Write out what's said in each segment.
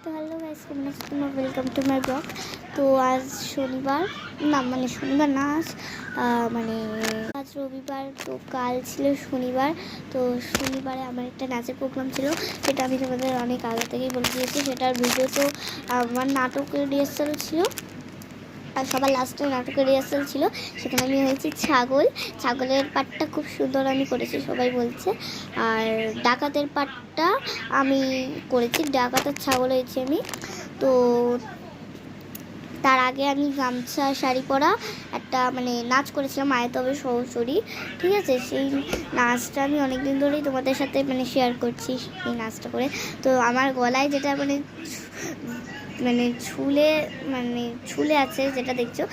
তো hello guys, কেমন আছো তোমরা? Welcome to my blog. তো আজ শনিবার না, মানে শনিবার না, আজ রবিবার। তো কাল ছিল শনিবার। তো শনিবারে আমার একটা নাচের প্রোগ্রাম ছিল, সেটা আমি তোমাদের অনেক আগে থেকেই বলে দিয়েছি। সেটার ভিডিও তো আমার নাটকের রিহার্সাল ছিল, আর সবার লাস্টে নাটকের রিহার্সাল ছিল। সেখানে আমি হয়েছি ছাগলের পার্টটা খুব সুন্দর আমি করেছি, সবাই বলছে। আর ডাকাতের পার্টটা আমি করেছি, ডাকাতের ছাগল হয়েছি আমি। তো তার আগে আমি গামছা শাড়ি পরা একটা নাচ করেছিলাম, আয়তবে সহচরী, ঠিক আছে? সেই নাচটা আমি অনেক দিন ধরেই তোমাদের সাথে শেয়ার করছি এই নাচটা করে। তো আমার গলায় যেটা ঝুলে আছে যেটা দেখছো,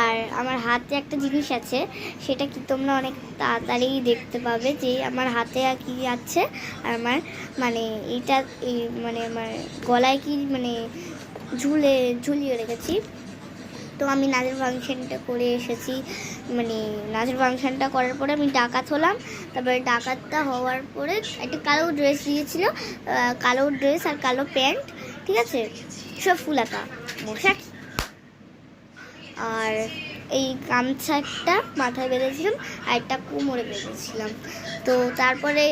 আর আমার হাতে একটা জিনিস আছে, সেটা কি তোমরা অনেক তাড়াতাড়ি দেখতে পাবে যে আমার হাতে আর কি আছে। আর আমার এইটা আমার গলায় কি ঝুলিয়ে রেখেছি। তো আমি নাচের ফাংশনটা করে এসেছি, নাচের ফাংশনটা করার পরে আমি ডাকাত হলাম। তারপরে ডাকাতটা হওয়ার পরে একটা কালো ড্রেস দিয়েছিল, কালো ড্রেস আর কালো প্যান্ট, ঠিক আছে? সব ফুল আঁকা মশাক, আর এই গামছা একটা মাথায় বেঁধেছিলাম আর একটা কোমরে বেঁধেছিলাম। তো তারপরে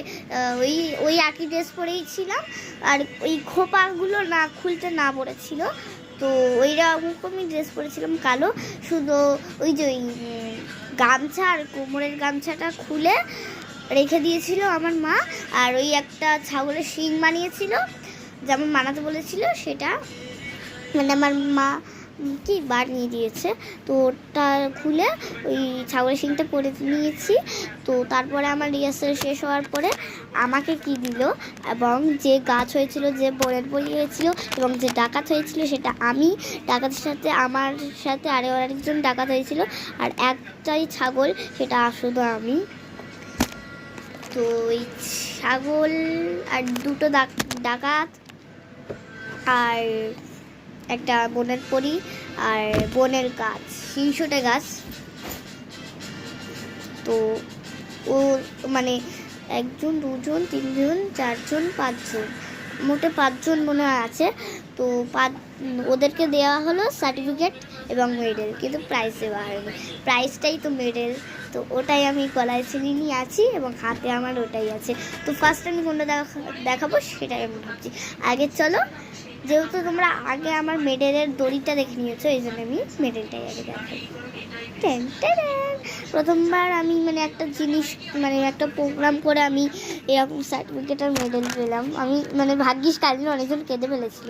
ওই একই ড্রেস পরেই ছিলাম, আর ওই খোপাগুলো না খুলতে না পড়েছিল। তো ওইরকমই ড্রেস পরেছিলাম কালো, শুধু ওই গামছা আর কোমরের গামছাটা খুলে রেখে দিয়েছিল আমার মা। আর ওই একটা ছাগলের শিং বানিয়েছিল, যেমন বানাতে বলেছিল, সেটা আমার মা কি বানিয়ে দিয়েছে। তো ওটা খুলে ওই ছাগলের শিংটা পরে নিয়েছি। তো তারপরে আমার রিহার্সাল শেষ হওয়ার পরে আমাকে কি দিল, এবং যে গাছ হয়েছিল, যে বোনের বই হয়েছিল, এবং যে ডাকাত হয়েছিল, সেটা আমি। ডাকাতের সাথে আমার সাথে আরেকজন ডাকাত হয়েছিল, আর একটাই ছাগল, সেটা শুধু আমি। তো ওই ছাগল আর দুটো ডাকাত আর একটা বনের পরি আর বনের গাছ, হিংসুটে গাছ। তো ও একজন, দুজন, তিনজন, চারজন, পাঁচজন, মোটে পাঁচজন মনে হয় আছে। তো ওদেরকে দেওয়া হলো সার্টিফিকেট এবং মেডেল, কিন্তু প্রাইজ দেওয়া হয়নি। প্রাইজটাই তো মেডেল, তো ওটাই আমি গলায় ছিঁড়ে নিয়ে আছি এবং হাতে আমার ওটাই আছে। তো ফার্স্ট আমি কোনটা দেখাবো সেটাই আমি ভাবছি। আগে চলো, যেহেতু তোমরা আগে আমার মেডেলের দড়িটা দেখে নিয়েছো, এই জন্য আমি মেডেলটাই আগে দেখাই। প্রথমবার আমি একটা জিনিস একটা প্রোগ্রাম করে আমি এরকম সার্টিফিকেট আর মেডেল পেলাম। আমি ভাগ্যিস কাল দিন অনেকজন কেঁদে ফেলেছিল।